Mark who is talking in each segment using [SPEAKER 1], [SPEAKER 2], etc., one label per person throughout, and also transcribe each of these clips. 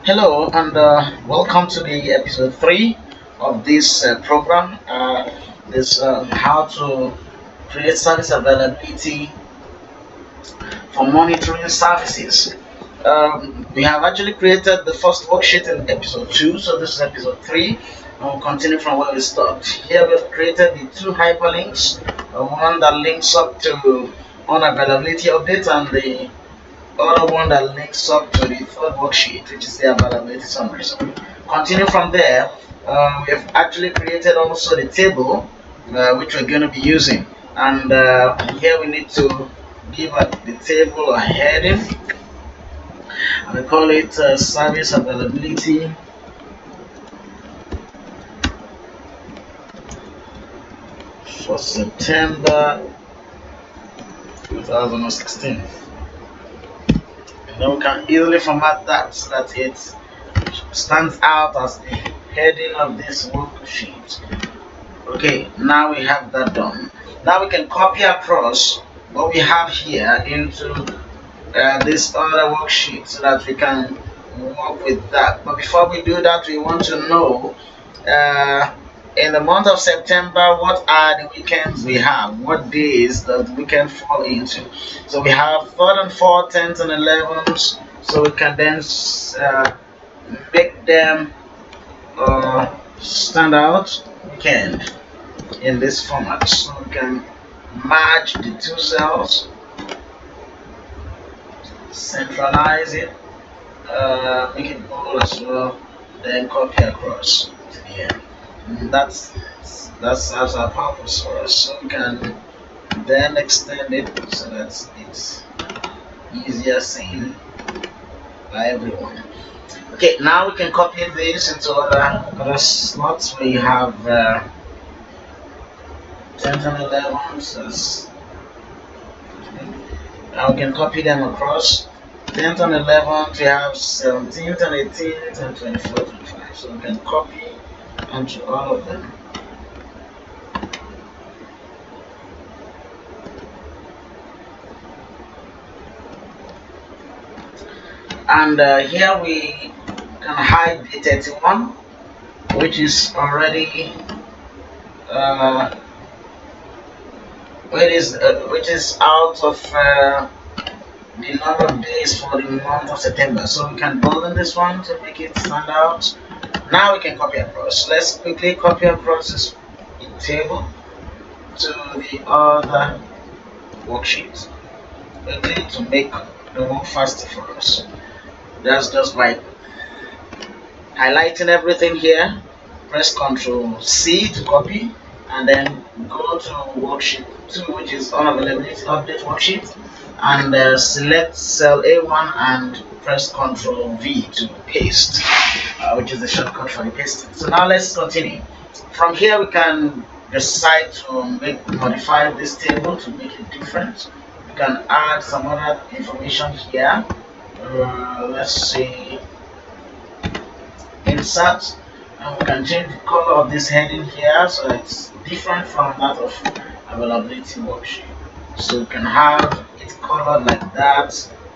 [SPEAKER 1] Hello and welcome to the episode 3 of this program. This how to create service availability for monitoring services. We have actually created the first worksheet in episode 2, so this is episode 3, and we'll continue from where we stopped. Here we have created the two hyperlinks, one that links up to unavailability update and the other one that links up to the third worksheet, which is the availability summary. So continue from there. We have actually created also the table which we're going to be using, and here we need to give the table a heading, and we call it service availability for September 2016. And then we can easily format that so that it stands out as the heading of this worksheet. Okay, now we have that done. Now we can copy across what we have here into this other worksheet so that we can work with that. But before we do that, we want to know uh, in the month of September, what are the weekends we have? What days does the weekend fall into? So we have 3rd and 4th, 10th and 11th. So we can then make them stand out weekend in this format. So we can merge the two cells, centralize it, make it bold as well, then copy across to the end. And that's our purpose for us. So we can then extend it so that it's easier seen by everyone. Okay, now we can copy this into other slots. We have 10th and 11th. So now we can copy them across. 10th and 11th, we have 17th and 18th and 24th and 25. So we can copy onto all of them. And here we can hide the 31, which is already which is out of the number of days for the month of September. So we can bolden this one to make it stand out. Now we can copy across. Let's quickly copy across this table to the other worksheet. We need to make the work faster for us. That's just by highlighting everything here. Press Ctrl C to copy, and then go to worksheet 2, which is unavailability update worksheet, and select cell A1 and press Ctrl V to paste, which is the shortcut for the pasting. So now let's continue. From here we can decide to modify this table to make it different. We can add some other information here. Let's say insert, and we can change the color of this heading here so it's different from that of availability worksheet. So we can have it colored like that.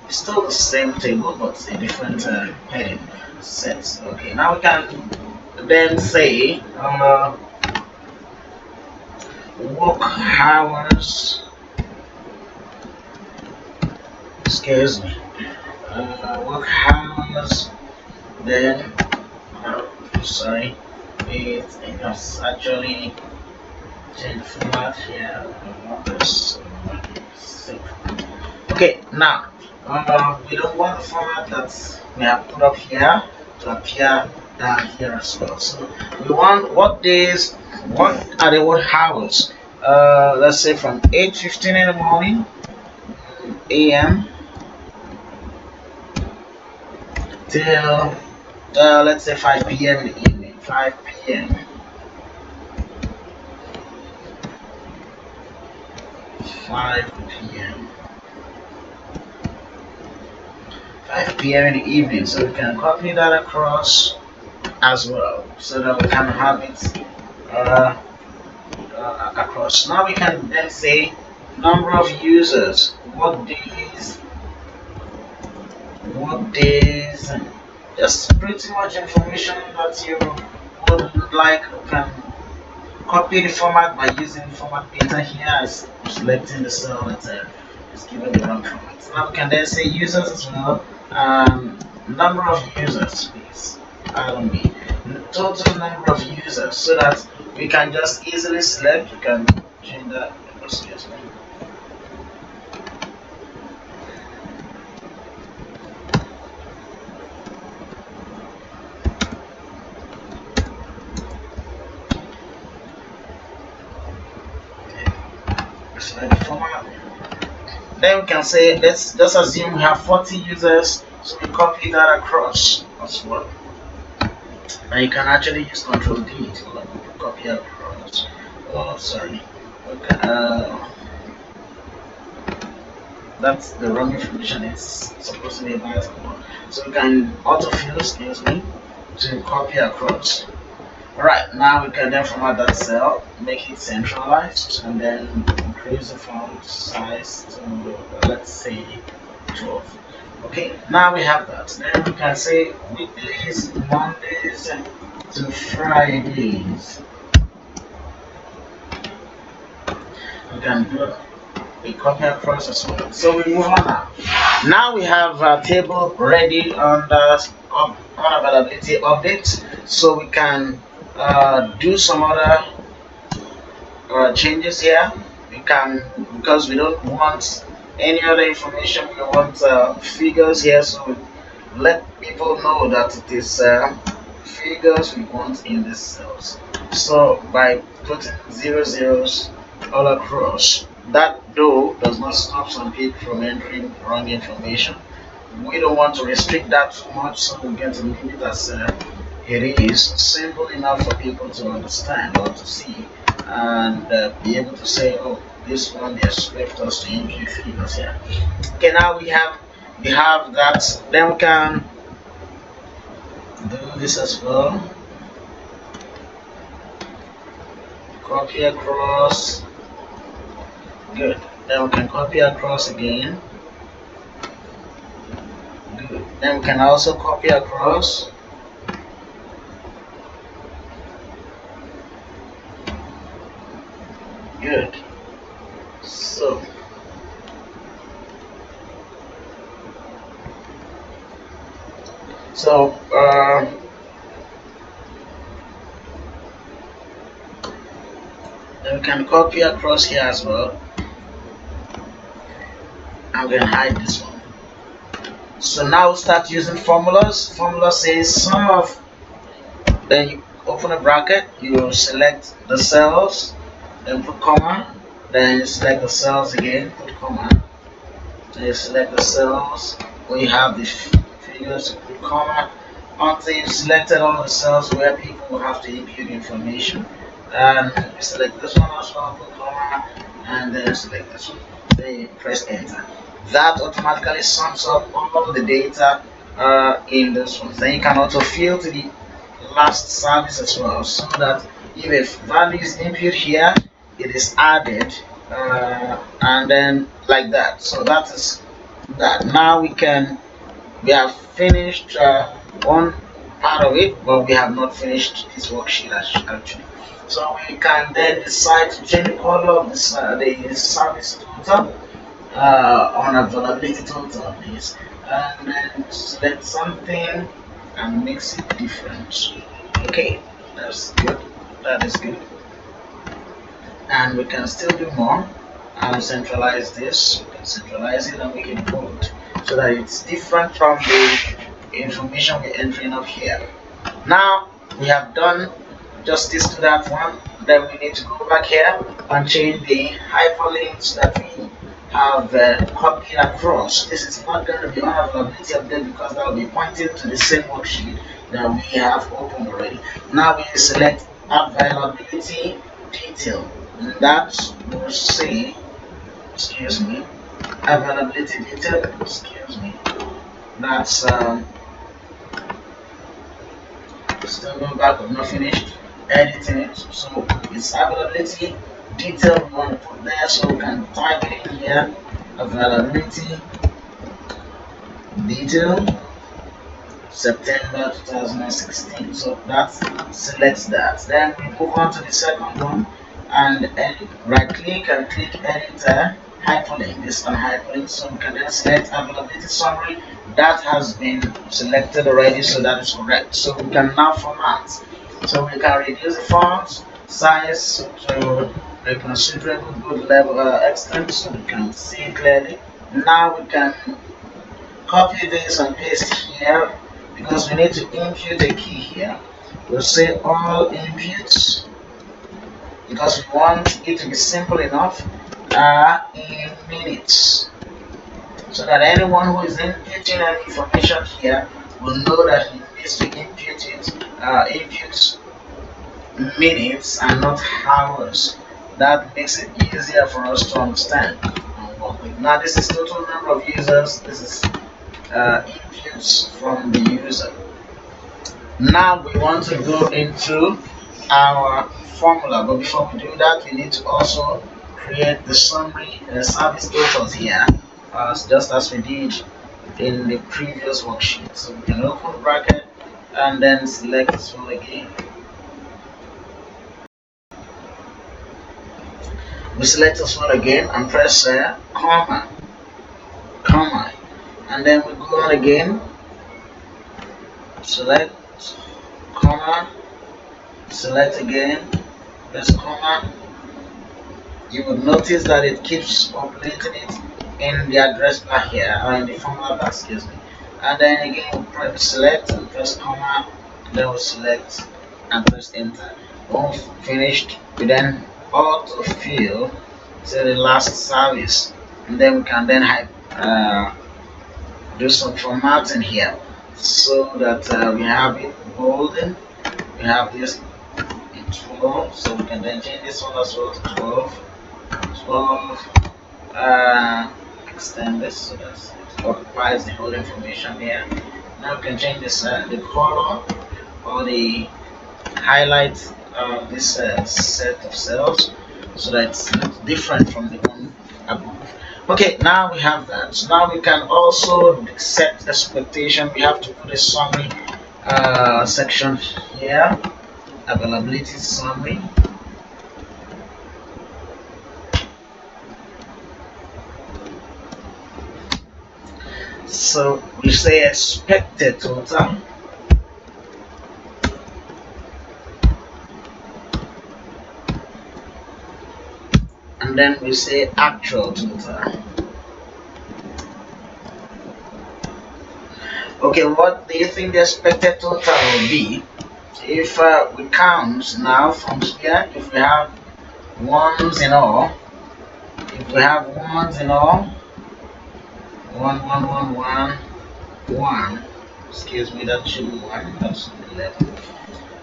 [SPEAKER 1] It's still the same table but a different heading set. Okay, now we can then say work hours, excuse me, work hours, then sorry, it has actually changed format here. Okay, now we don't want the format that we have put up here to appear down here as well. So we want what days, what are the work hours? Let's say from 8:15 in the morning a.m. till let's say 5 p.m. in the evening. 5 p.m. 5 p.m. 5 p.m. in the evening. So we can copy that across as well, so that we can have it across. Now we can then say number of users. What days just pretty much information that you would like. You can copy the format by using format data here as selecting the cell that is given the wrong format. Now we can then say users as well. Number of users, please. Pardon me. Total number of users, so that we can just easily select. We can change that. Excuse me. Select the format. Then we can say, let's just assume we have 40 users, so we copy that across as well. And you can actually use Control D to copy across. Oh, sorry. Okay. That's the wrong information. It's supposed to be a so we can autofill, excuse me, to copy across. Alright, now we can then format that cell, make it centralized, and then increase the font size to, let's say, 12. Okay, now we have that. Then we can say weekdays, Mondays to Fridays. We can do a copy across as well. So we move on now. Now we have a table ready on the availability update, so we can do some other changes here. We can, because we don't want any other information, we want figures here, so we let people know that it is figures we want in these cells. So by putting 0 zeros all across, that though does not stop some people from entering wrong information. We don't want to restrict that too much, so we get to leave it as it is simple enough for people to understand or to see, and be able to say, oh, this one they expect us to input figures here. Okay, now we have that. Then we can do this as well. Copy across. Good. Then we can copy across again. Good. Then we can also copy across. Good. So then we can copy across here as well. I'm going to hide this one. So now we'll start using formulas. Formula says sum of, then you open a bracket, you select the cells, then put comma, then you select the cells again, put comma, then you select the cells where you have the figures, put comma, until you've selected all the cells where people will have to input information. And you select this one as well, put comma, and then select this one. Then you press enter. That automatically sums up all the data in this one. Then you can also fill to the last service as well, so that if a value is input here, it is added, and then like that. So that is that. Now we have finished one part of it, but we have not finished this worksheet actually. So we can then decide to change the color of the service total on availability total, please, and then select something and mix it different. Okay, that's good. That is good. And we can still do more and centralize this. We can centralize it and make it bold so that it's different from the information we're entering up here. Now we have done justice to that one. Then we need to go back here and change the hyperlinks that we have copied across. This is not going to be on availability update because that will be pointing to the same worksheet that we have open already. Now we select availability detail. That will say, excuse me, availability detail, excuse me, that's still going back, I'm not finished editing it. So it's availability detail we want to put there, so we can type it in here, availability detail, September 2016. So that selects that. Then we move on to the second one and edit. Right click and click edit hyperlink. This one hyperlink. So we can then select availability summary. That has been selected already, so that is correct. So we can now format. So we can reduce the font size to a considerable good level extent, so we can see clearly. Now we can copy this and paste here because we need to impute a key here. We'll say all inputs because we want it to be simple enough in minutes, so that anyone who is inputting any information here will know that he needs to input it input minutes and not hours. That makes it easier for us to understand and work with. Now this is total number of users. This is inputs from the user. Now we want to go into our formula, but before we do that, we need to also create the summary service totals here, just as we did in the previous worksheet. So we can open bracket and then select this one again. We select this one again and press comma, and then we go on again, select comma, select again, press comma. You would notice that it keeps populating it in the address bar here, or in the formula bar, excuse me. And then again, we select and press comma, and then we select and press enter. Once finished, we then autofill to the last service, and then we can then do some formatting here so that we have it bolded. We have this in 12, so we can then change this one as well to 12. Extend this so that it occupies the whole information here. Now we can change this the color or the highlight of this set of cells so that it's different from the one above. Okay, now we have that. So now we can also set expectation. We have to put a summary section here, availability summary. So we say expected total, and then we say actual total. Okay, what do you think the expected total will be if we count now from here? If we have ones in all, one. Excuse me, that should be one. That's 11.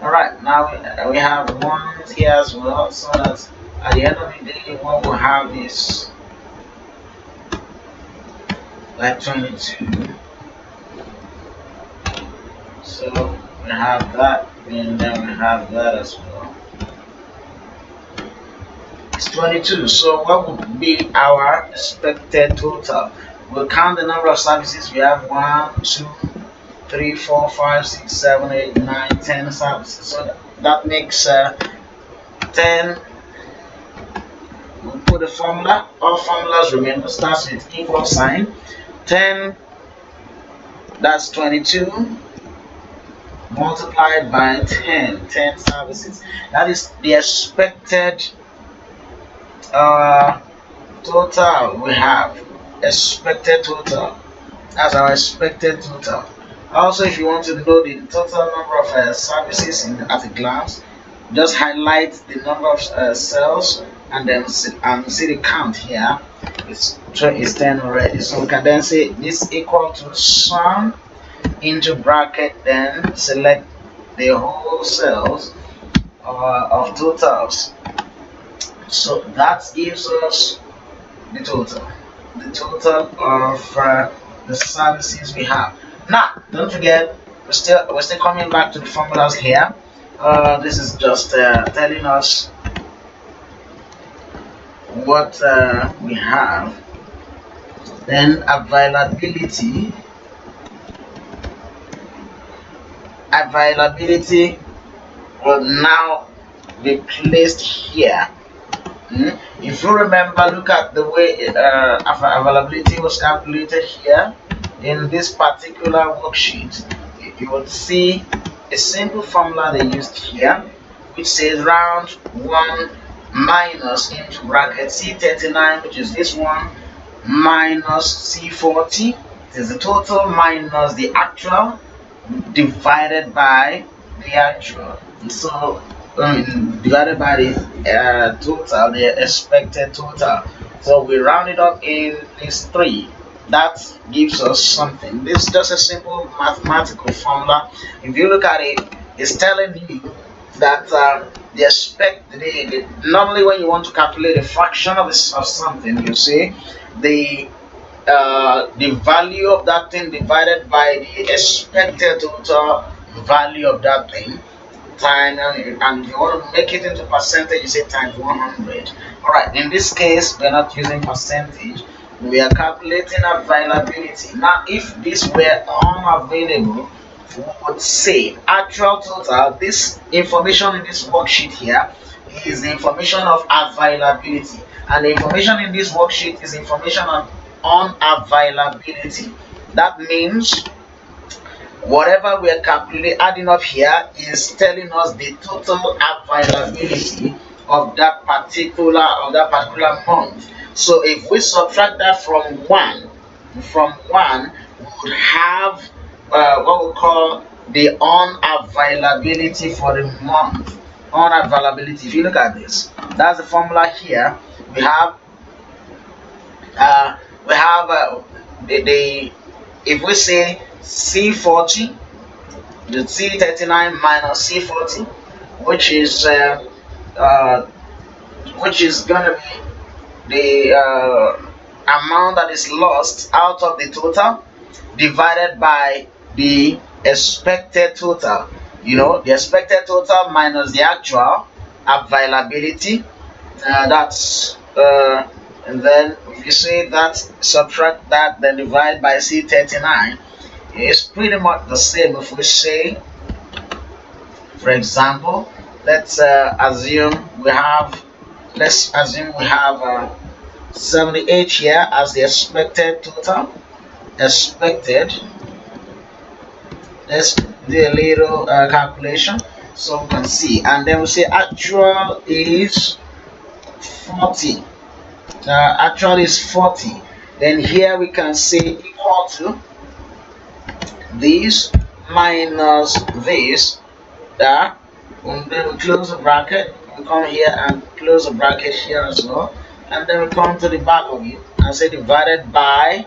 [SPEAKER 1] All right, now we have ones here as well, so that at the end of the day, what we'll have is like 22. So we have that, and then we have that as well. It's 22. So what would be our expected total? We'll count the number of services. We have 1, 2, 3, 4, 5, 6, 7, 8, 9, 10 services. So that makes 10. We'll put the formula. All formulas remember starts with equal sign. 10, that's 22 multiplied by 10 services. That is the expected total we have. Expected total. That's our expected total. Also, if you want to know the total number of services at a glance, just highlight the number of cells and then see the count here. It's 10 already. So we can then say this equal to sum into bracket, then select the whole cells of totals. So that gives us the total of the services we have. Now, don't forget, we're still coming back to the formulas here. This is just telling us what we have. Then availability availability will now be placed here. If you remember, look at the way availability was calculated here in this particular worksheet. You would see a simple formula they used here, which says round 1 minus into bracket C39, which is this one, minus C40. It is the total minus the actual divided by the actual. So divided by the total, the expected total. So we round it up in these three. That gives us something. This is just a simple mathematical formula. If you look at it, it's telling you that normally when you want to calculate a fraction of something, you say the value of that thing divided by the expected total value of that thing time, and you want to make it into percentage, you say times 100. All right, in this case we're not using percentage, we are calculating availability. Now if this were unavailable, we would say actual total. This information in this worksheet here is the information of availability, and the information in this worksheet is information on unavailability. That means whatever we are calculating, adding up here, is telling us the total availability of that particular month. So if we subtract that from one, we would have what we call the unavailability for the month. Unavailability. If you look at this, that's the formula here. We have uh, the if we say C40, the C39 minus C40, which is gonna be the amount that is lost out of the total divided by the expected total. The expected total minus the actual availability. That's and then if you say that, subtract that, then divide by C39. It's pretty much the same. If we say, for example, let's assume we have 78 here as the expected total. Expected. Let's do a little calculation so we can see, and then we say actual is 40. Actual is 40. Then here we can say equal to this minus this. And then we close the bracket. We come here and close the bracket here as well, and then we come to the back of it and say divided by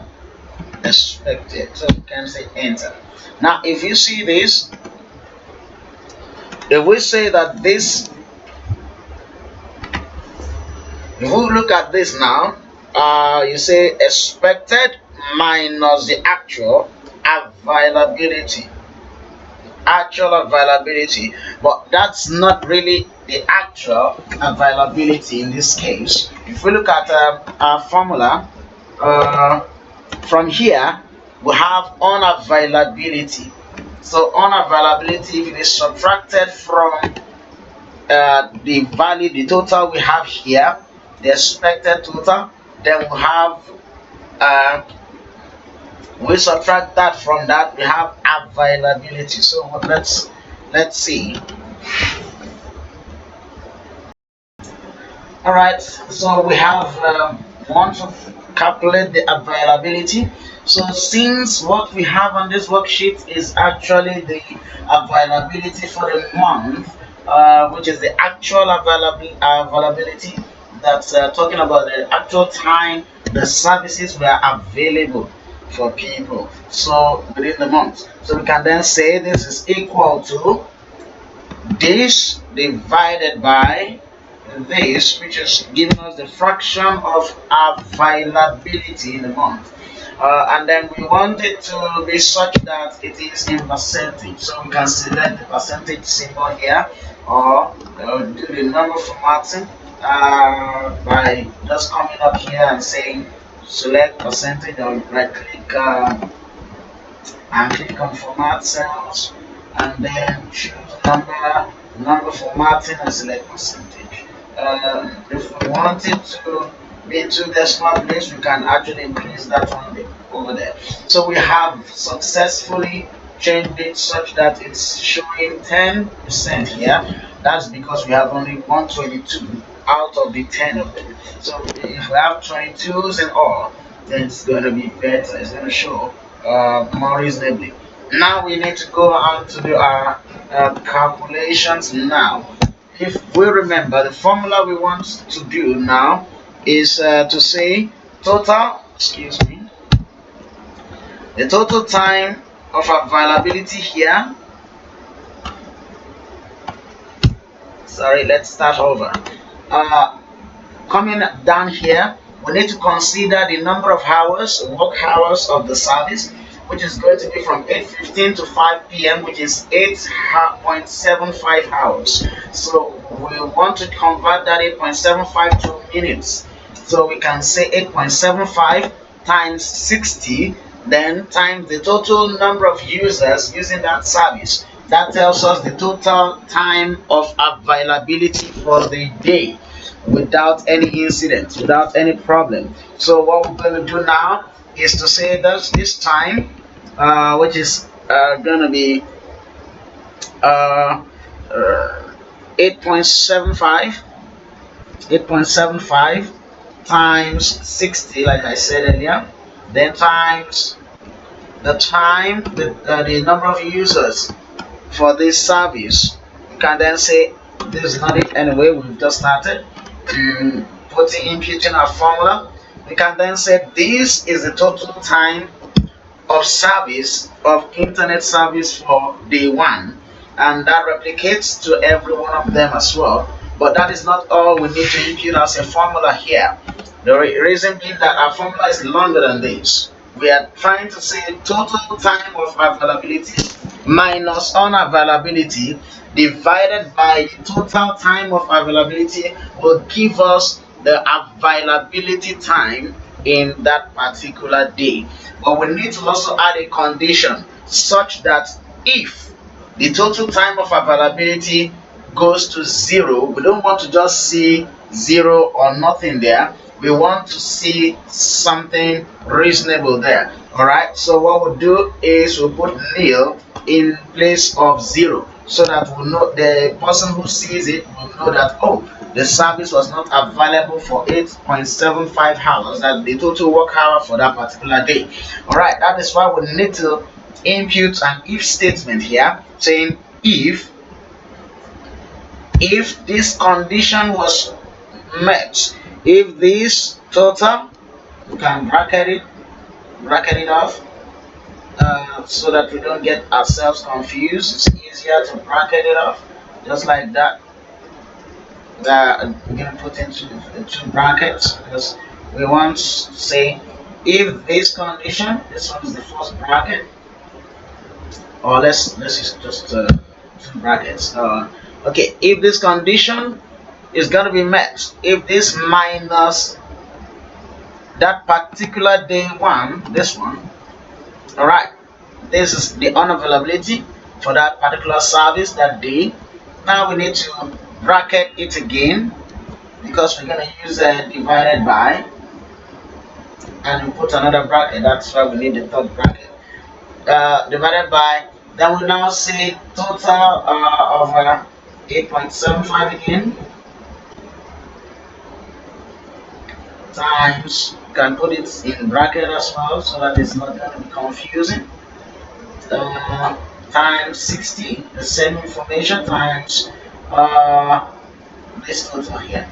[SPEAKER 1] expected. So you can say enter. Now if you see this, if we say that this, if we look at this now, you say expected minus the actual availability. But that's not really the actual availability in this case. If we look at our formula, from here we have unavailability. So unavailability, if it is subtracted from the value, the total we have here, the expected total, then we have we subtract that from that, we have availability. So let's see. All right, so we have want to calculate the availability. So since what we have on this worksheet is actually the availability for the month, which is the actual availability, that's talking about the actual time the services were available for people, so within the month. So we can then say this is equal to this divided by this, which is giving us the fraction of availability in the month. And then we want it to be such that it is in percentage. So we can select the percentage symbol here, or do the number formatting by just coming up here and saying select percentage, or right click and click on format cells, and then choose number formatting and select percentage. If we want it to be in two decimal place, we can actually increase that one over there. So we have successfully changed it such that it's showing 10% here. That's because we have only 122 out of the 10 of them. So if we have 22s in all, then it's going to be better. It's going to show more reasonably. Now we need to go on to do our calculations now. If we remember, the formula we want to do now is to say total, excuse me, the total time of availability here. Sorry, let's start over. Coming down here, we need to consider the number of hours, work hours of the service, which is going to be from 8:15 to 5 p.m., which is 8.75 hours. So we want to convert that 8.75 to minutes. So we can say 8.75 times 60, then times the total number of users using that service. That tells us the total time of availability for the day without any incident, without any problem. So what we're going to do now is to say that this time, which is going to be uh, 8.75 times 60, like I said earlier, then times the time, the number of users for this service. You can then say this is not it anyway, we've just started imputing our formula. We can then say this is the total time of service of internet service for day one, and that replicates to every one of them as well. But that is not all we need to impute as a formula here. The reason being that our formula is longer than this. We are trying to say total time of availability minus unavailability divided by the total time of availability will give us the availability time in that particular day. But we need to also add a condition such that if the total time of availability goes to 0, we don't want to just see 0 or nothing there. We want to see something reasonable there. All right, so what we'll do is we'll put nil in place of 0, so that we'll know, the person who sees it will know that, oh, the service was not available for 8.75 hours. That's the total work hour for that particular day. All right, that is why we need to impute an if statement here, saying if this condition was met, if this total, we can bracket it off so that we don't get ourselves confused. It's easier to bracket it off just like that. We're going to put into two brackets because we want to say if this condition, this one is the first bracket, or let's use just two brackets. Okay, if this condition is going to be met, if this minus that particular day one, this one, all right, this is the unavailability for that particular service that day. Now we need to bracket it again because we're going to use divided by, and we put another bracket. That's why we need the third bracket. Divided by, then we now say total of 8.75 again times, you can put it in bracket as well so that it's not going to be confusing, times 60, the same information, times this total here,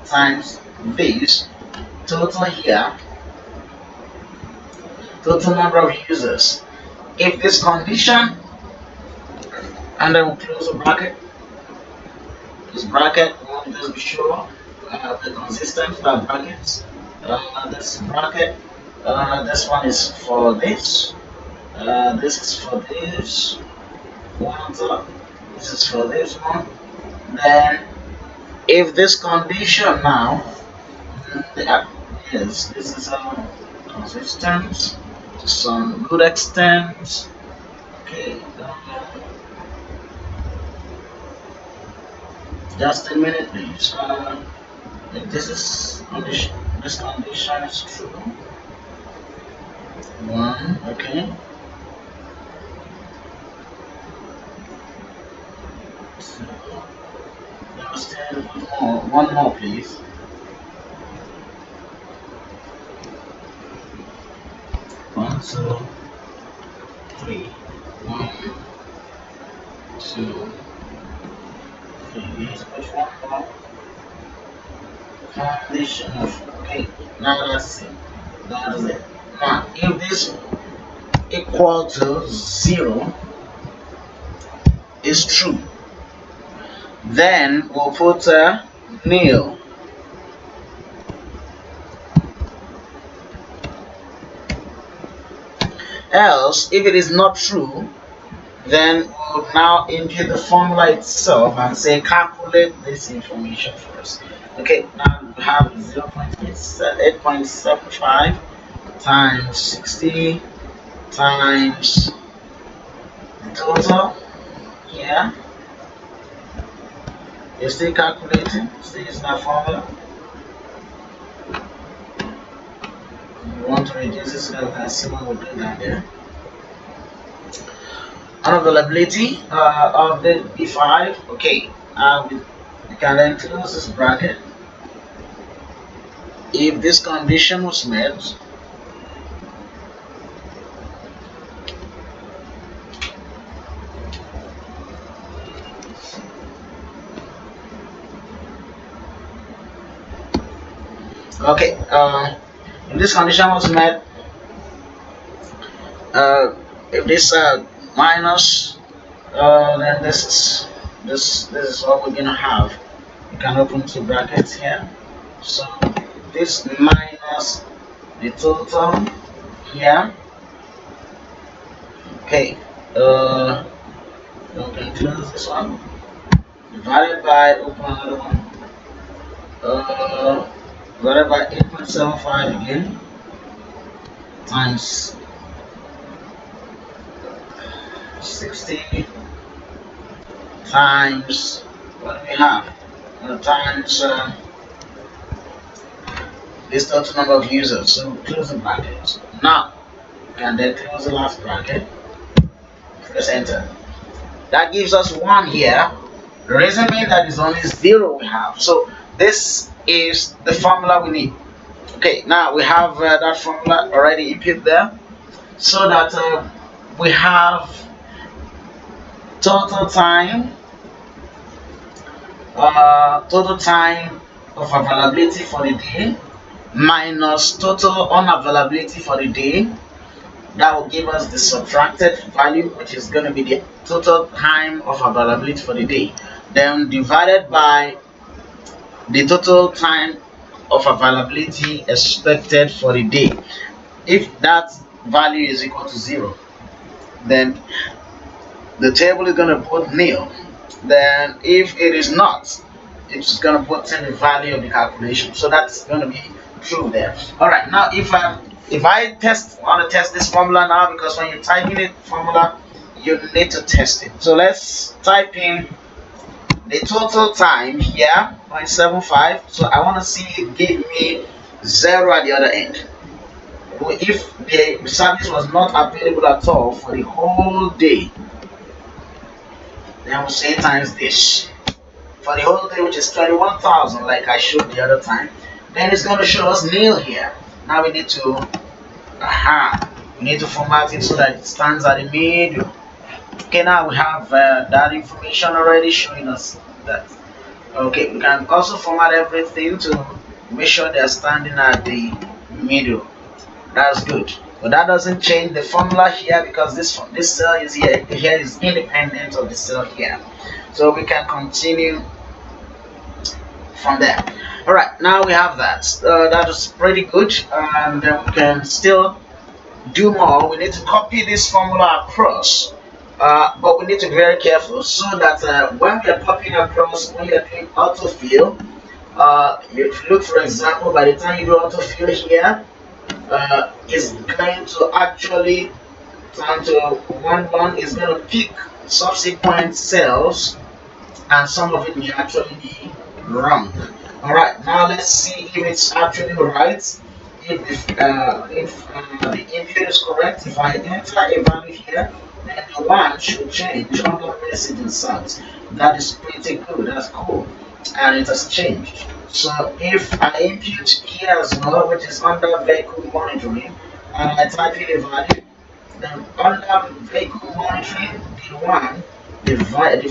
[SPEAKER 1] times this total here, total number of users. If this condition, and then we'll close the bracket, this bracket, we want to just be sure the consistency of brackets. This bracket, this one is for this, this is for this one, this is for this one. Then if this condition now, yes, this is consistent to some good extent. Okay, just a minute, please. If this condition is true. One, okay. So, just one more, please. One, two, three. One, two, three. Yes, which one more? Condition of, okay. Now that's it. That is it. Now, if this equal to 0 is true, then we'll put nil. Else, if it is not true, then we'll now input the formula itself and say calculate this information for us. Okay, now we have 0.875 times 60 times the total here. You're still calculating, still using that formula. We want to reduce this so we can see what we're doing down there. Unavailability of the B5. Okay, we can then close this bracket. If this condition was met, okay, if this condition was met, if this minus, then this is what we're gonna have. You can open two brackets here. So this minus the total here. Okay, we can close this one. Divided by, open another one. Divided by 8.75 again times 60 times what do we have? Times this total number of users. So close the bracket. Now you can then close the last bracket. Press enter. That gives us 1 here. The reason being that is only 0 we have. So this is the formula we need. Okay, now we have that formula already input there, so that we have total time of availability for the day minus total unavailability for the day. That will give us the subtracted value, which is going to be the total time of availability for the day, then divided by the total time of availability expected for the day. If that value is equal to 0, then the table is going to put nil. Then if it is not, it's going to put in the value of the calculation. So that's going to be true there. All right, now if I want to test this formula now, because when you're typing it formula, you need to test it. So let's type in the total time here, 0.75. So I want to see it give me 0 at the other end. If the service was not available at all for the whole day, then we'll say times this for the whole day, which is 21,000, like I showed the other time. Then it's going to show us nil here. Now we need to format it so that it stands at the middle. Okay, now we have that information already showing us that. Okay, we can also format everything to make sure they're standing at the middle. That's good, but that doesn't change the formula here, because this cell is here is independent of the cell here. So we can continue from there. All right, now we have that. That is pretty good, and then we can still do more. We need to copy this formula across, but we need to be very careful so that when we are copying across, when you are doing autofill, if you look, for example, by the time you do autofill here, is going to actually Turn to 1 1 is going to pick subsequent cells, and some of it may actually be wrong. All right, now let's see if it's actually right. If the input is correct, if I enter a value here, then the one should change on the message inside. That is pretty good. That's cool, and it has changed. So if I input here as well, which is under vehicle monitoring, and I type in a value, then under vehicle monitoring, the value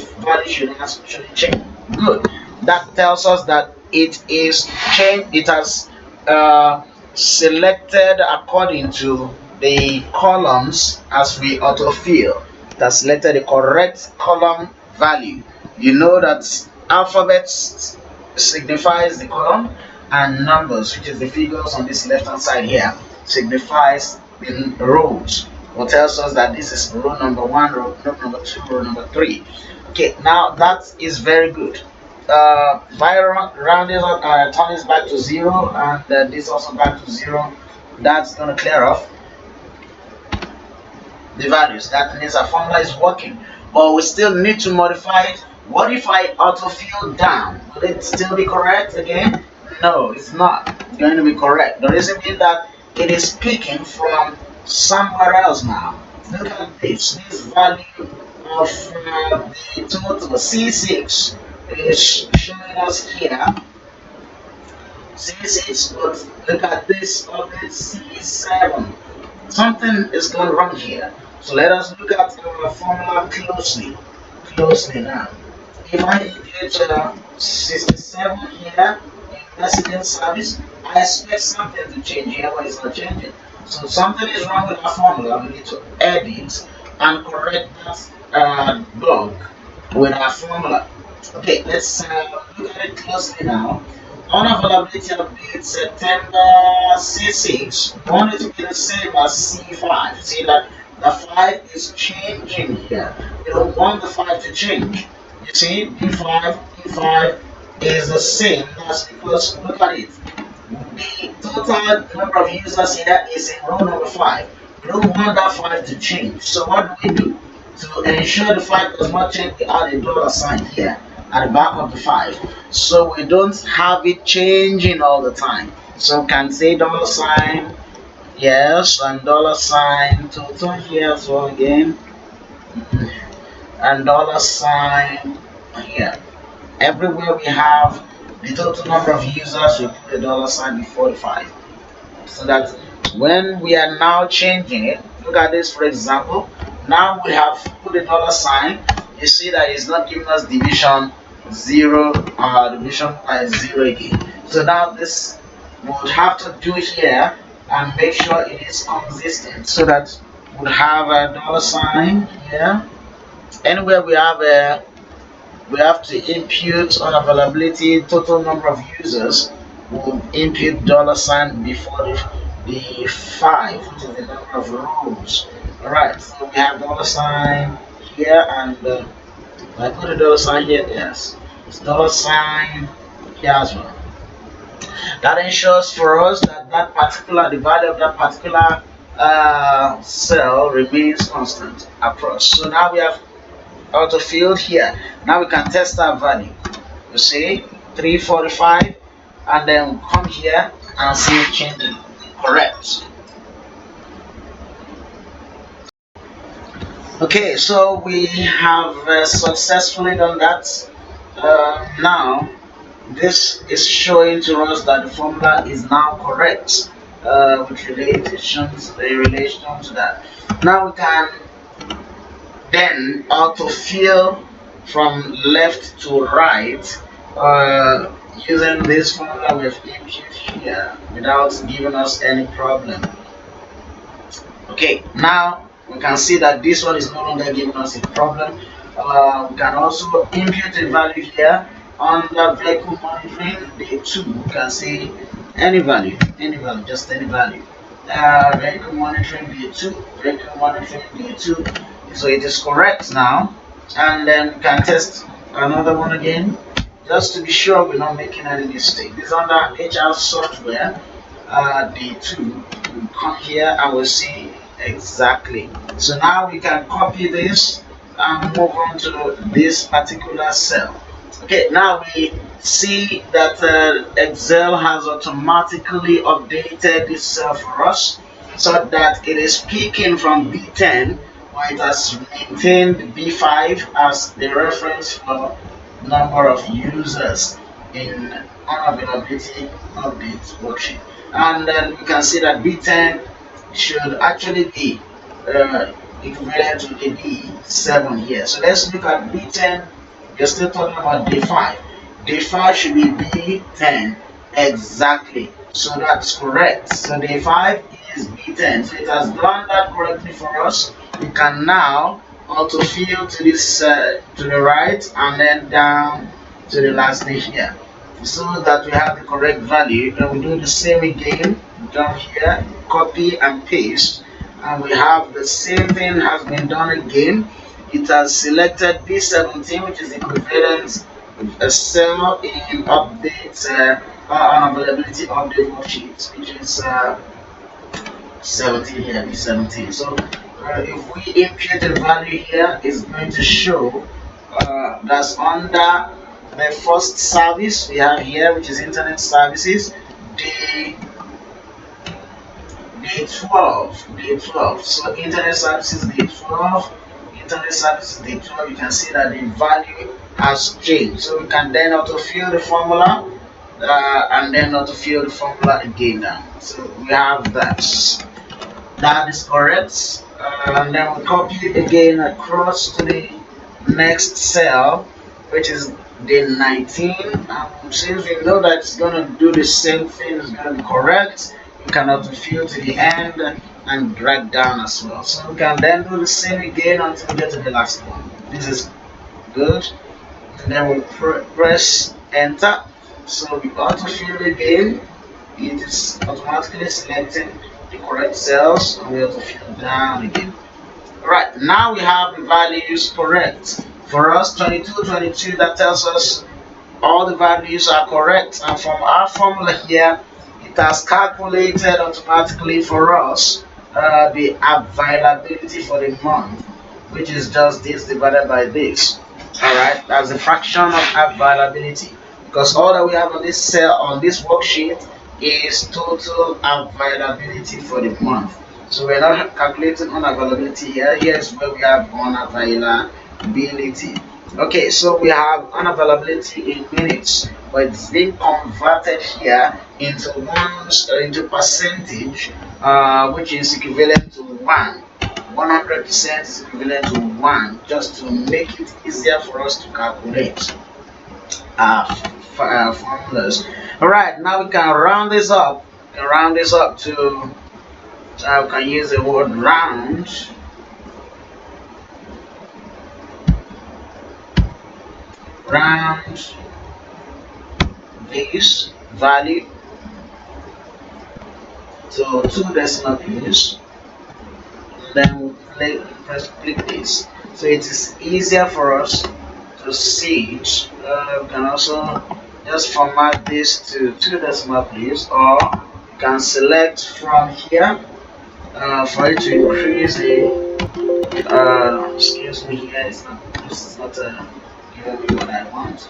[SPEAKER 1] should actually change. Good. That tells us that it is changed. It has selected according to the columns as we autofill. It has selected the correct column value. You know that alphabets signifies the column, and numbers, which is the figures on this left hand side here, signifies the rows, or tells us that this is row number 1, row number 2, row number 3. Okay, now that is very good. By rounding up, turn this back to 0, and this also back to 0. That's going to clear off the values. That means our formula is working, but we still need to modify it. What if I autofill down? Will it still be correct again? No, it's not going to be correct. The reason being that it is picking from somewhere else now. Look at this. This value of the total C6 is showing us here C6, but look at this of the C7. Something is going wrong here. So let us look at our formula closely now. If I input 67 here in messaging service, I expect something to change here, but it's not changing. So something is wrong with our formula. We need to edit and correct that bug with our formula. Okay, let's look at it closely now. Unavailability update September C6. We want it to be the same as C5. See that the 5 is changing here. We don't want the 5 to change. You see, D5 is the same. That's because, look at it. The total number of users here is in row number 5. We don't want that 5 to change. So what do? To ensure the 5 does not change, we add a dollar sign here at the back of the 5, so we don't have it changing all the time. So we can say dollar sign, yes, and dollar sign total here as well again, and dollar sign here. Everywhere we have the total number of users, we put a dollar sign before the 5, so that when we are now changing it, look at this for example. Now we have put a dollar sign. You see that it's not giving us division 0, division by 0 again. So now this we would have to do here and make sure it is consistent, so that we'll have a dollar sign here. Anywhere we have to input unavailability total number of users, we'll input dollar sign before the 5, which is the number of rows. Alright, so we have dollar sign here, and I put a dollar sign here, yes. It's dollar sign here as well. That ensures for us that the value of that particular cell remains constant across. So now we have autofilled here. Now we can test our value. You see 345, and then come here and see it changing. Correct. Okay, so we have successfully done that. Now this is showing to us that the formula is now correct with relation to that. Now we can then autofill from left to right using this formula we've input here without giving us any problem. Okay, now we can see that this one is no longer giving us a problem. We can also input a value here on the vehicle monitoring day 2. You can see any value, just any value. Vehicle monitoring day 2, vehicle monitoring day 2. So it is correct now, and then we can test another one again, just to be sure we're not making any mistake. This is under HR software. Day 2. We'll come here and we'll see Exactly. So now we can copy this and move on to this particular cell. Okay, now we see that Excel has automatically updated this cell for us so that it is picking from B10, or it has maintained B5 as the reference for number of users in unavailability update worksheet. And then we can see that B10 should actually be equivalent to the B7 here. So let's look at B10. We're still talking about D5. D5 should be B10 exactly. So that's correct. So D5 is B10. So it has done that correctly for us. We can now autofill to this to the right and then down to the last day here, so that we have the correct value. And we do the same again down here, copy and paste, and we have the same thing has been done again. It has selected B17, which is equivalent a cell in update unavailability update worksheet, which is 17 here, B17. So if we impute a value here, it's going to show that's under the first service we have here, which is internet services, day 12. So internet services day 12, internet services day 12. You can see that the value has changed. So we can then autofill the formula and then autofill the formula again now. So we have that. That is correct. And then we copy it again across to the next cell, which is day 19. Since we know that it's going to do the same thing, it's going to be correct, we can autofill to the end and drag down as well. So we can then do the same again until we get to the last one. This is good. And then we press enter. So we autofill again. It is automatically selecting the correct cells, and we autofill down again. Right, now we have the values correct. For us, 22, that tells us all the values are correct. And from our formula here, it has calculated automatically for us the availability for the month, which is just this divided by this. Alright, that's a fraction of availability. Because all that we have on this cell, on this worksheet, is total availability for the month. So we're not calculating unavailability here. Here's where we have unavailability. Okay, so we have unavailability in minutes, but it's being converted here into into percentage, which is equivalent to 1. 100% is equivalent to 1, just to make it easier for us to calculate formulas. All right, now we can round this up. Round this up to we can use the word round. Round this value to 2 decimal places. Then we press click this. So it is easier for us to see it. We can also just format this to 2 decimal places, or you can select from here for it to increase the excuse me, here it's not, this is not giving me what I want.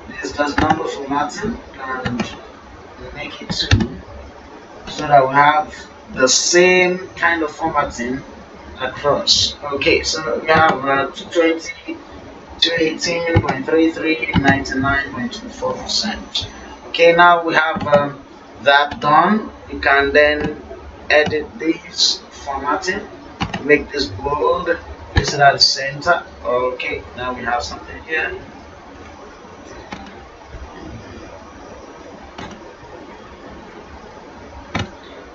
[SPEAKER 1] This is just number formatting, and make it 2 so that we have the same kind of formatting across. Okay, so we have 220, 218.33, 99.24%. Okay, now we have that done. You can then edit this formatting, make this bold, place it at the center. Okay, now we have something here.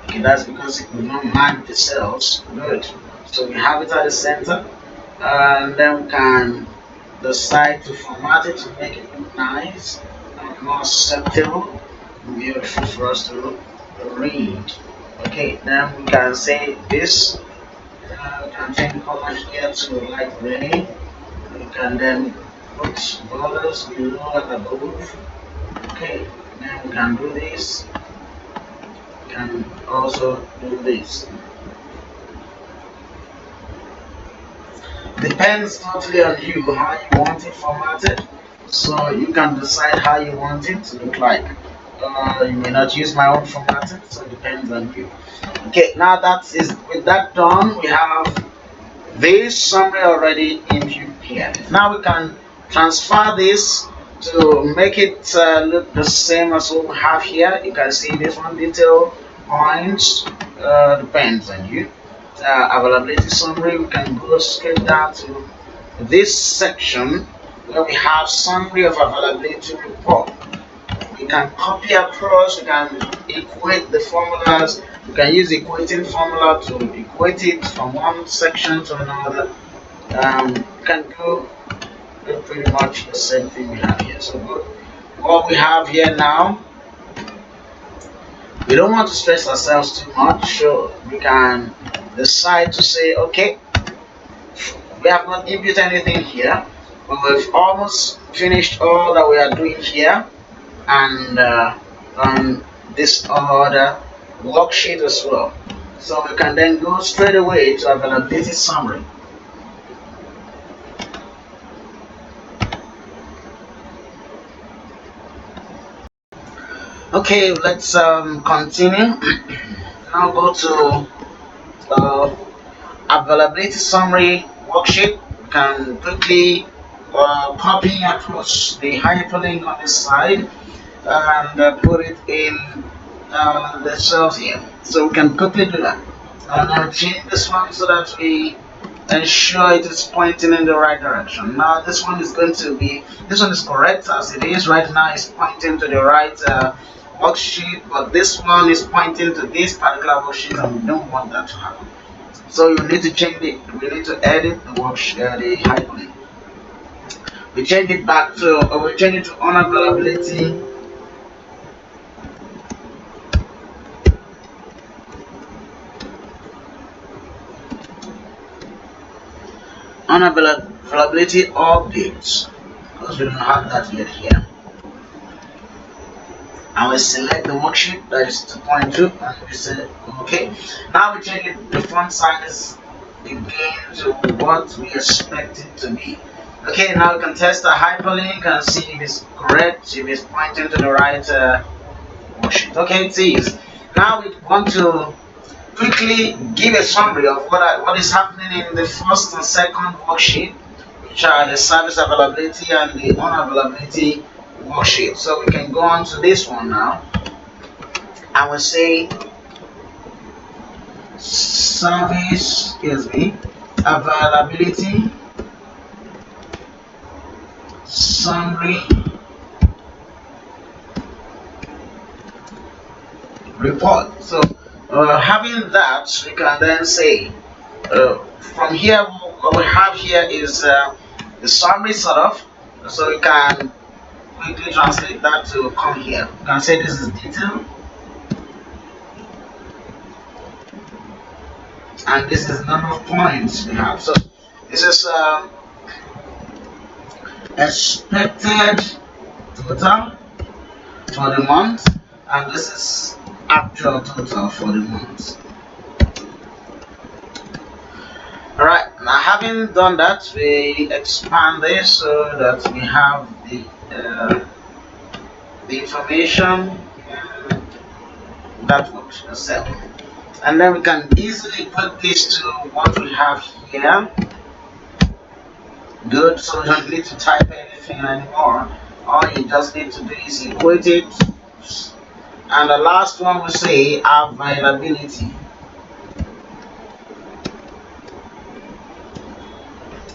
[SPEAKER 1] Okay, that's because it will not mark the cells. Good. So we have it at the center, and then we can decide to format it to make it look nice and more acceptable, beautiful for us to read. Okay, then we can say this. We can change the color here to light gray. We can then put borders below and above. Okay, then we can do this. We can also do this. Depends totally on you how you want it formatted. So you can decide how you want it to look like. You may not use my own formatting, so it depends on you. Okay, now that is with that done, we have this summary already in here. Now we can transfer this to make it look the same as what we have here. You can see this one detail points, depends on you. Availability summary, we can go straight down to this section where we have summary of availability report. We can copy across, we can equate the formulas, we can use equating formula to equate it from one section to another. You can do pretty much the same thing we have here. So what we have here now, we don't want to stress ourselves too much, so we can decide to say, okay, we have not input anything here, but we've almost finished all that we are doing here, and on this other worksheet as well. So we can then go straight away to availability summary. Okay, let's continue. Now go to availability summary worksheet. You can quickly copy across the hyperlink on this side and put it in the cells here. So we can quickly do that. And I'll change this one so that we ensure it is pointing in the right direction. Now this one is this one is correct as it is right now. It's pointing to the right worksheet, but this one is pointing to this particular worksheet, and we don't want that to happen. So you need to change it. We need to edit the worksheet, the hyperlink. We change it back to, we change it to unavailability. Unavailability updates, because we don't have that yet here. And we select the worksheet that is 2.2 and we say okay. Now we change the font size again to what we expect it to be. Okay, now we can test the hyperlink and see if it's correct, if it's pointing to the right worksheet. Okay, it is. Now we want to quickly give a summary of what is happening in the first and second worksheet, which are the service availability and the unavailability worksheet. So we can go on to this one now, and we'll say service, availability summary report. So having that, we can then say from here what we have here is the summary sort of, so we can quickly translate that to come here. You can say this is detail, and this is number of points we have. So this is expected total for the month, and this is actual total for the month. Alright, now having done that, we expand this so that we have the information that works the cell, and then we can easily put this to what we have here. Good, so we don't need to type anything anymore. All you just need to do is equate it, and the last one we say availability,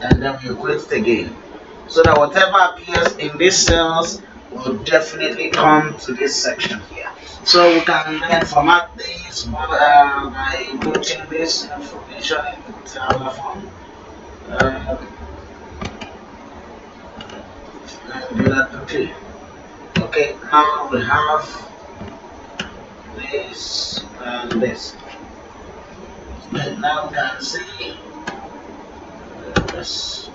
[SPEAKER 1] and then we equate it again, so that whatever appears in these cells will definitely come to this section here. So we can then format these by putting this information in the tabular form. And do that quickly. Okay, now we have this and this. And now we can see this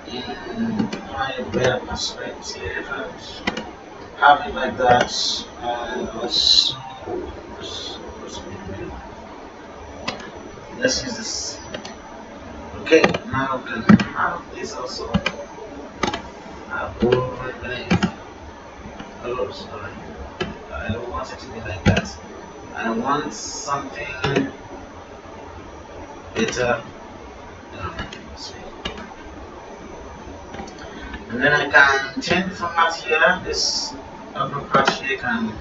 [SPEAKER 1] in my better perspective and have it like that, and also Let's use this. Okay, now we can have this also. Over beneath. Oh, sorry. I don't want it to be like that. I want something better. And then I can change the format here. This upper part here can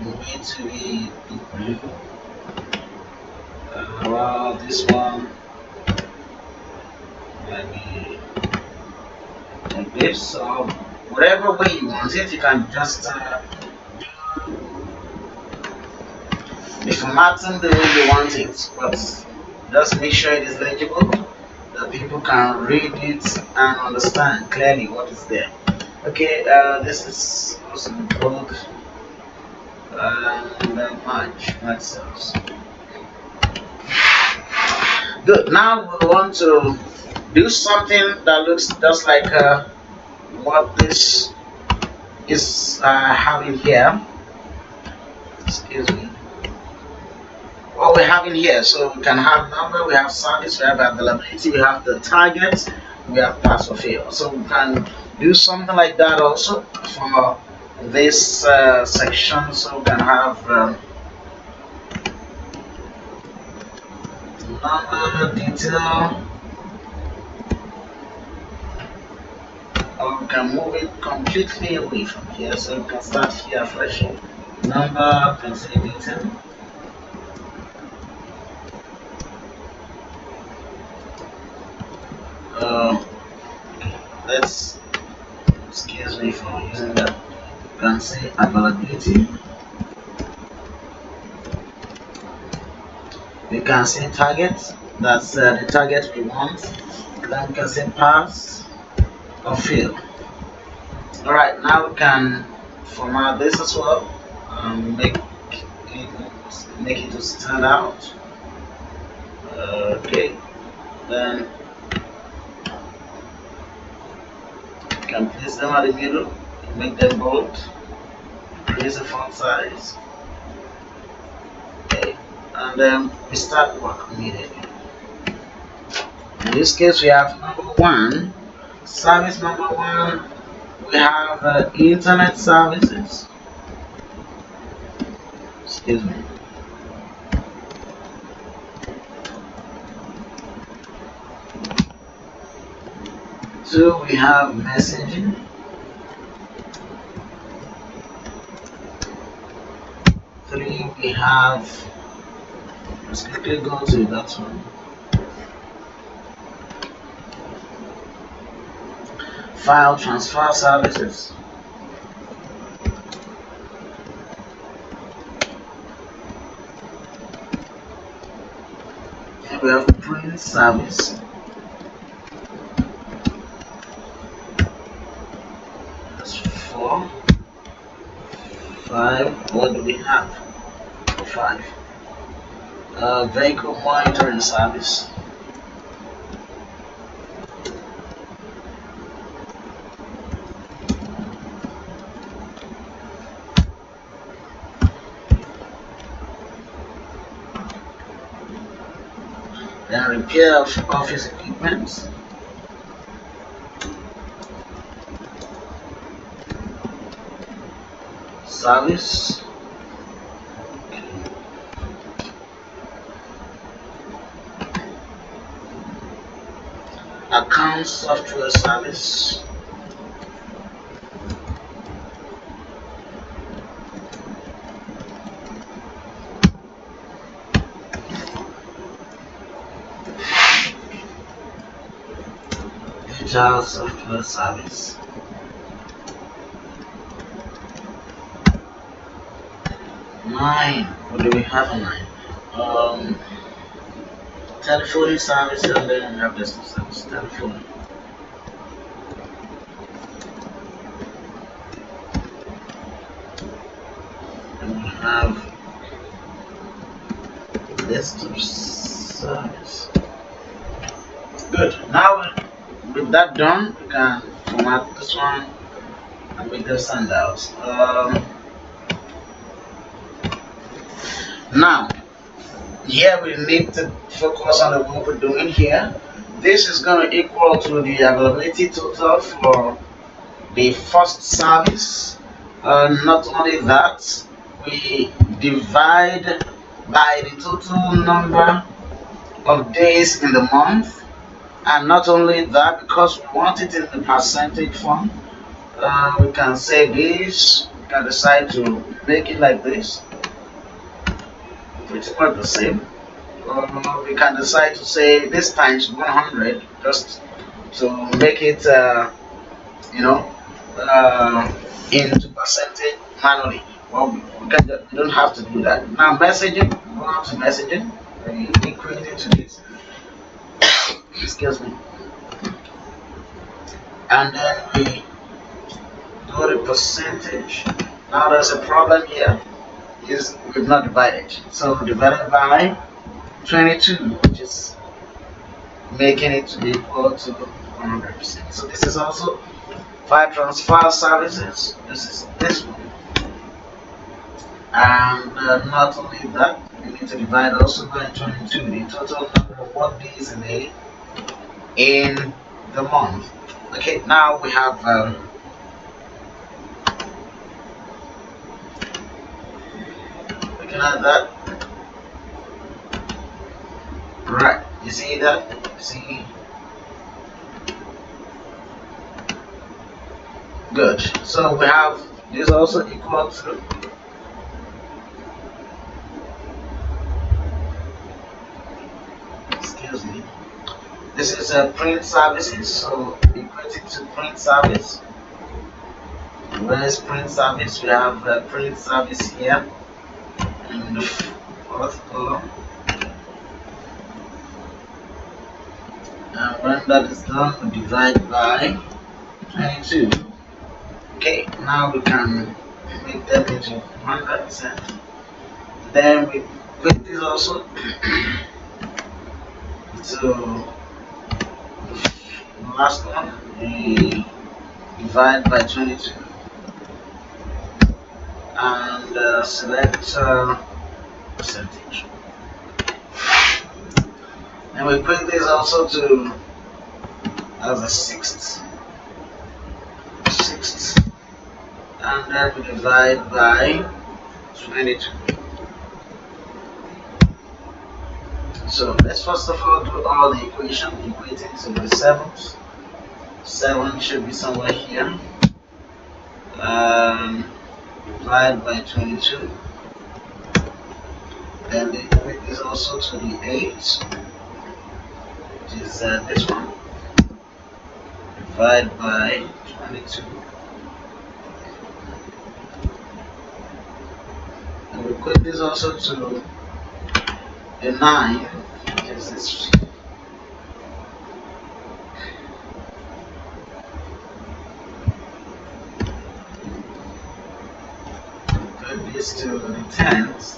[SPEAKER 1] move it to be blue. Well, this one maybe like this. So whatever way you want it, you can just be formatting the way you want it. But just make sure it is legible, that people can read it and understand clearly what is there. Okay, this is also bold and match cells. Good. Now we want to do something that looks just like what this is having here. Excuse me. What we have in here. So we can have number, we have service, we have availability, we have the target, we have pass or fail. So we can do something like that also for this section. So we can have number, detail, or we can move it completely away from here. So we can start here fresh. Number, can say detail. Let's, excuse me for using that. You can say availability. We can say target. That's the target we want. Then we can say pass or fail. All right, now we can format this as well. Make it to stand out. Okay, then you can place them at the middle, make them bold, increase the font size. Okay, and then we start work immediately. In this case, we have number one, service number one. We have internet services. Excuse me. Two, we have messaging. Three, we have, let's quickly go to that one. File transfer services. And we have print service. That's 4. 5. What do we have? 5. Vehicle monitoring service. Then repair of office equipment. Service. Account software service. Digital software service. Nine. What do we have on 9? Telephone service, and then we have this service. Telephone. And we have desktop service. Good. Now with that done, we can format this one and make them stand out. Now here we need to focus on the work we're doing here. This is going to equal to the availability total for the first service. Not only that, we divide by the total number of days in the month, and not only that, because we want it in the percentage form, we can say this. We can decide to make it like this, pretty much the same. We can decide to say this times 100, just to make it you know into percentage manually. Well, we don't have to do that. Now messaging, go on to messaging, we equate it to this, excuse me, and then we do the percentage. Now there's a problem here, is we've not divided, so divided by 22, which is making it to be equal to 100%. So this is also 5 transfer services. This is this one. And not only that, we need to divide also by 22, the total number of work days in the month. Okay, now we have looking at that. Right, you see that? See? Good. So we have this also equal to this is a print services, so equate it to print service. Where is print service? We have a print service here in the fourth column. And when that is done, we divide by 22. Okay, now we can make them into 100%. Then we put this also to the last one, we divide by 22 and select percentage. And we put this also to as a sixth, and then we divide by 22. So let's first of all do all the equation, equating to the sevens. 7 should be somewhere here. Divide by 22. Then the equate is also to the 8, which is this one. Divide by 22. And we equate this also to the 9, which is this. Equate this to the 10th,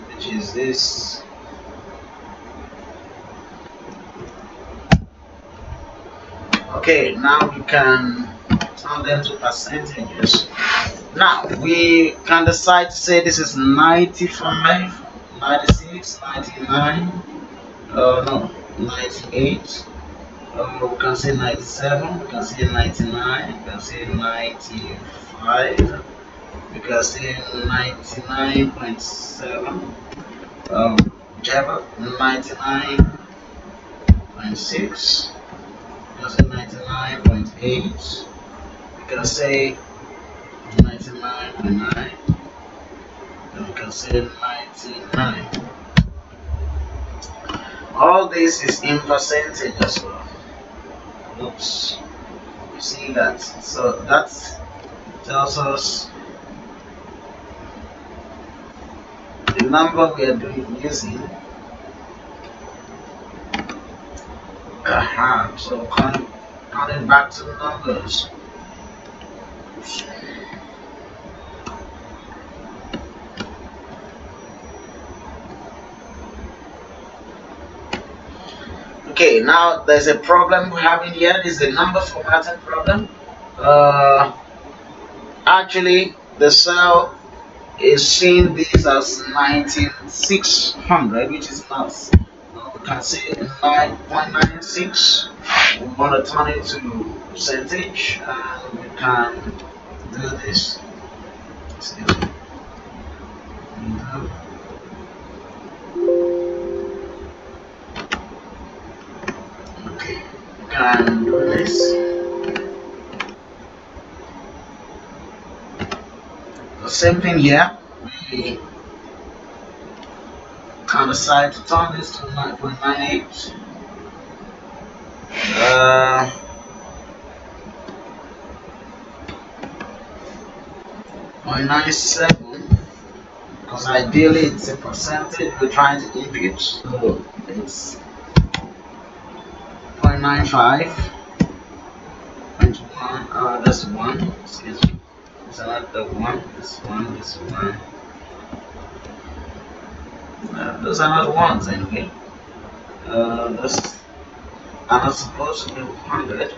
[SPEAKER 1] which is this. Okay, now we can turn them to percentages. Now we can decide to say this is 95, 96, 99, no, 98. We can say 97, we can say 99, we can say 95, we can say 99.7, whichever, 99.6, we can say 99.8, we can say 99.9, and we can say 99. All this is in percentage as well. Oops, you see that? So that tells us the number we are using. So coming back to the numbers. Okay, now there's a problem we're having here. This is the number formatting problem. Actually, the cell is seeing this as 9600, which is not. We can say 9.96. We want to turn it to percentage, and we can do this. Okay, we can do this. The same thing here. We can decide to turn this to 9.98. 0.97, because ideally it's a percentage we're trying to impute, so it's 0.95, 0.1, that's 1, excuse me, it's another 1, this 1, this 1, those are not 1s anyway, this are not supposed to be 100,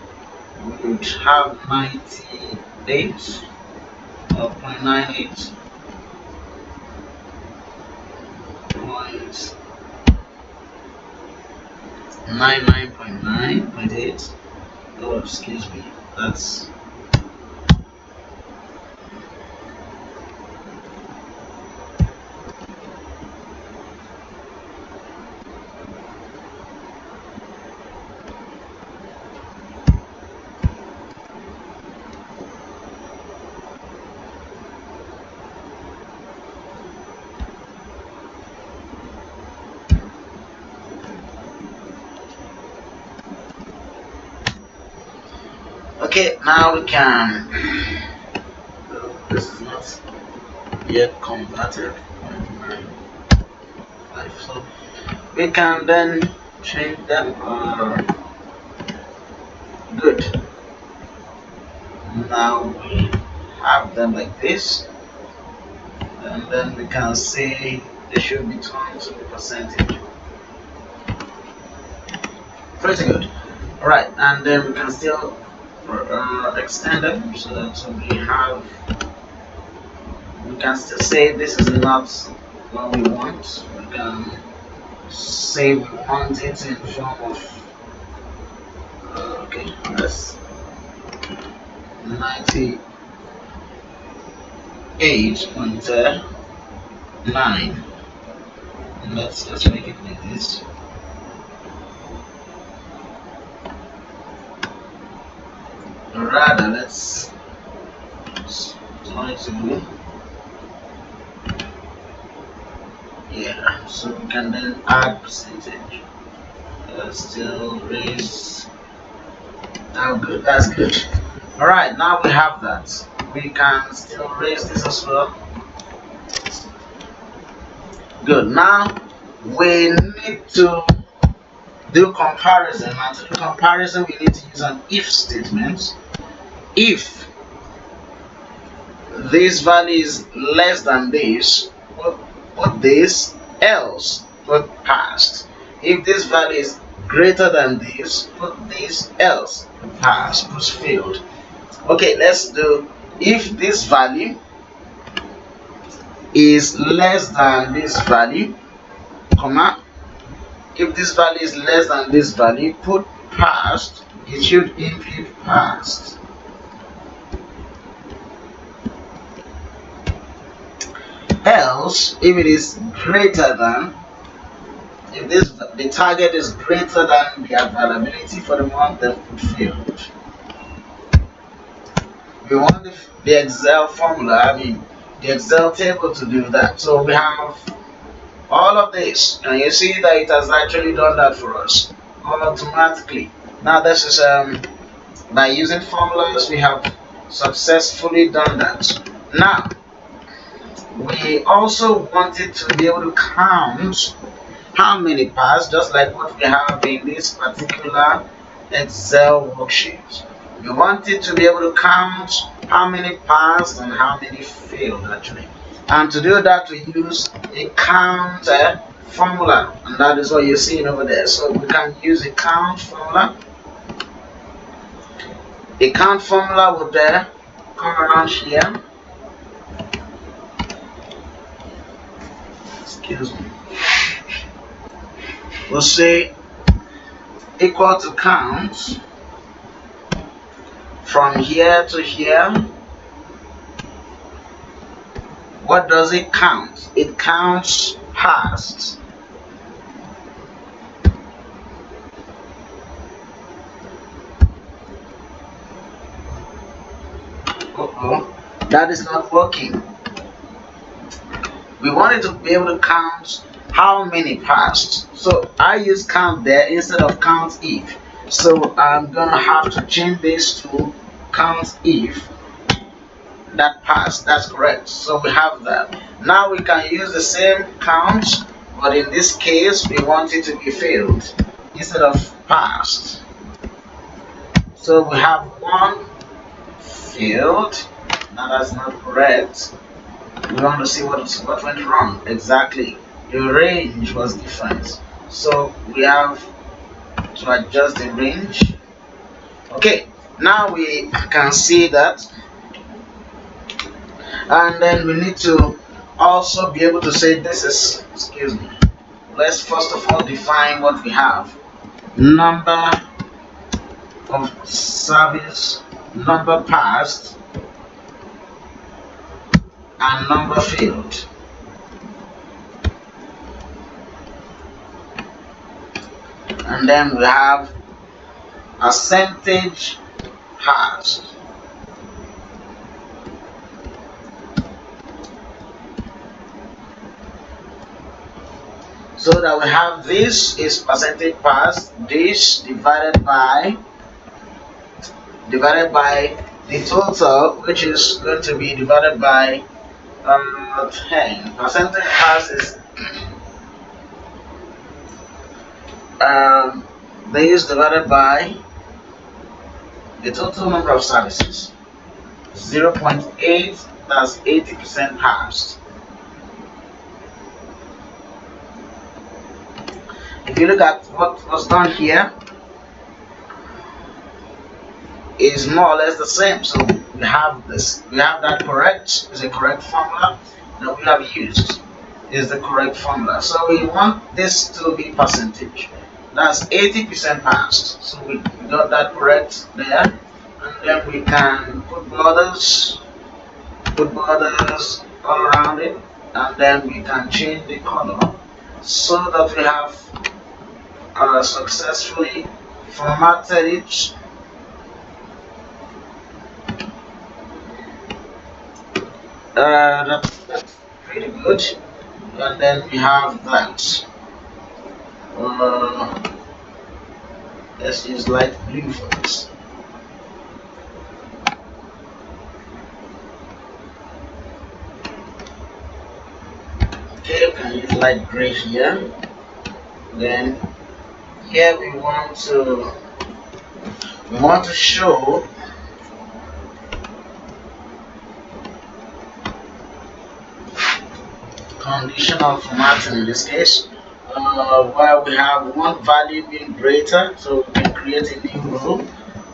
[SPEAKER 1] we would have 98, 0.98, 99.9.8. Oh, excuse me. That's okay. Now we can. This is not yet converted. 0.95, so we can then change them. Good. Now we have them like this, and then we can say they should be turned to the percentage. Pretty good. All right, and then we can still extend them so that we can still say this is not what we want. We can say we want it in form of okay, that's 98.9. Let's just make it like this. Rather, let's try to do, yeah, so we can then add percentage. Still raise. Oh, good, that's good. All right, now we have that. We can still raise this as well. Good. Now we need to do comparison. And to do comparison, we need to use an if statement. If this value is less than this, put this, else put past. If this value is greater than this, put this, else put past, put failed. Okay, let's do if this value is less than this value, comma, if this value is less than this value, put past. It should impute past. Else, if it is greater than, if the target is greater than the availability for the month, then put failed. We want the Excel formula, the Excel table to do that. So we have all of this, and you see that it has actually done that for us automatically. Now this is by using formulas, we have successfully done that. Now we also wanted to be able to count how many parts, just like what we have in this particular Excel worksheet. We wanted to be able to count how many passed and how many failed actually. And to do that, we use a count formula, and that is what you're seeing over there. So we can use a count formula. A count formula would come around here. excuse me, we'll say equal to count from here to here. What does it count? It counts past. That is not working. We wanted to be able to count how many passed. So I use count there instead of count if. So I'm gonna have to change this to count if that passed. That's correct. So we have that. Now we can use the same count, but in this case we want it to be failed instead of passed. So we have one failed. Now that's not correct. We want to see what went wrong exactly. The range was different, so we have to adjust the range. Okay, now we can see that, and then we need to also be able to say this is, excuse me, let's first of all define what we have. Number of service, number passed, and number failed. And then we have percentage passed. So that we have this is percentage passed, this divided by the total, which is going to be divided by 10. Percentage passed is this divided by the total number of services, 0.8, that's 80% passed. If you look at what was done here, is more or less the same. So we have this, we have that correct, is a correct formula that we have used, is the correct formula. So we want this to be percentage. That's 80% passed. So we got that correct there. And then we can put borders all around it, and then we can change the color so that we have successfully formatted it. That's pretty good. And then we have that. Let's use light blue for this. Okay, we can use light gray here. Then here we want to show conditional formatting in this case, where we have one value being greater, so we can create a new rule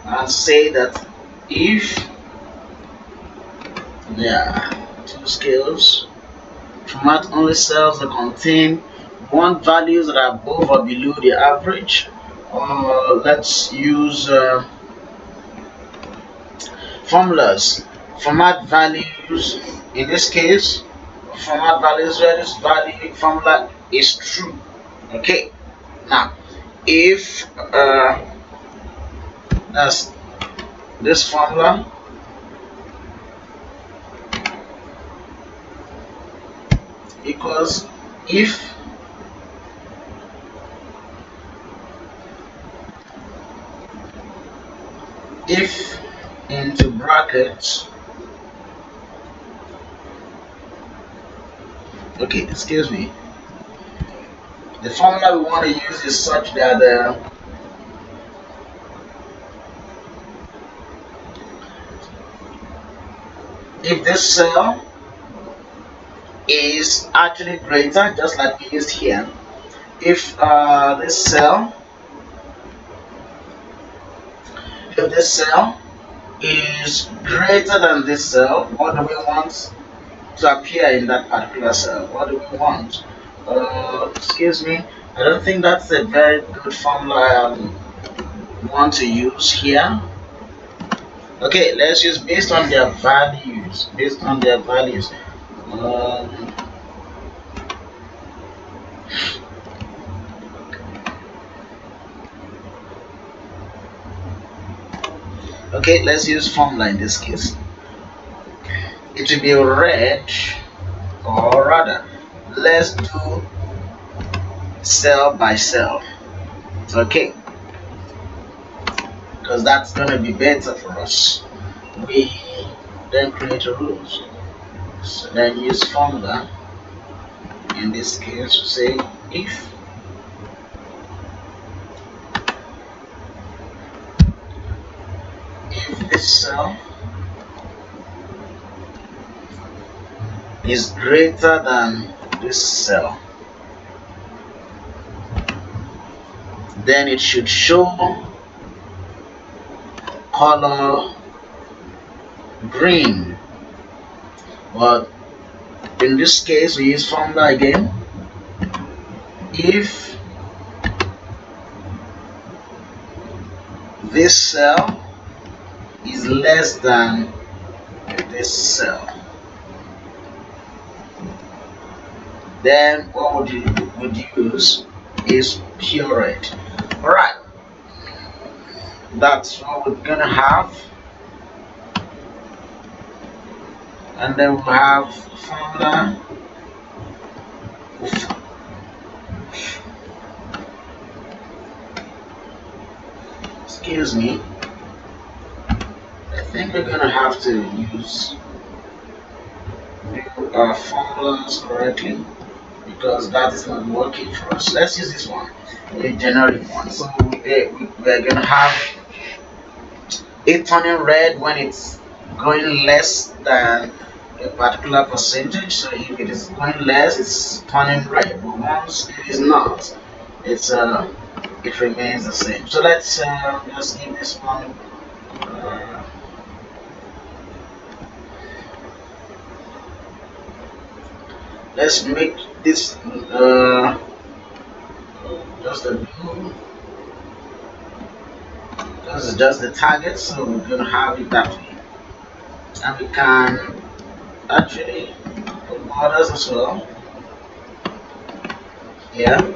[SPEAKER 1] and say that if there are two scales, format only cells that contain one values that are above or below the average. Or let's use formulas. Format values, in this case, format values where this value formula is true. Okay, now if that's this formula equals if into brackets, okay, excuse me, the formula we want to use is such that if this cell is actually greater, just like we used here, if this cell is greater than this cell, what do we want to appear in that particular cell? What do we want? Excuse me, I don't think that's a very good formula I want to use here. Okay, let's use based on their values. Based on their values. Um, okay, let's use formula in this case. It will be red, or rather, let's do cell by cell. Okay, because that's gonna be better for us. We then create a rules. So then use formula. In this case, say if this cell is greater than this cell, then it should show color green. But in this case, we use formula again. If this cell is less than this cell, then what would use is pure red. All right, that's what we're gonna have, and then we'll have formula. Excuse me, I think we're gonna have to use our formulas correctly, because that is not working for us. Let's use this one, a generic one. So we're gonna have it turning red when it's going less than a particular percentage. So if it is going less, it's turning red. But once it is not, it remains the same. So let's just give this one. Let's make this just a blue. This is just the target, so we're gonna have it that way, and we can actually put borders as well here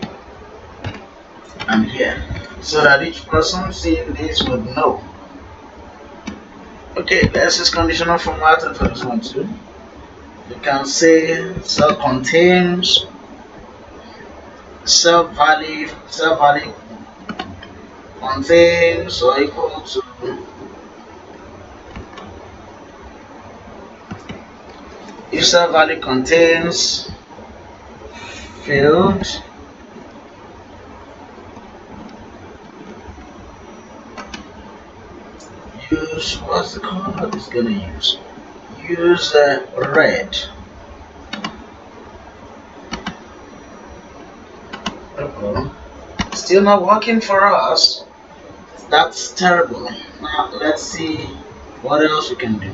[SPEAKER 1] and here, so that each person seeing this would know. Okay, let's use conditional formatting for this one too. You can say cell contains cell value contains or equal to if cell value contains field use what's the color it's gonna use red. Still not working for us. That's terrible. Now let's see what else we can do.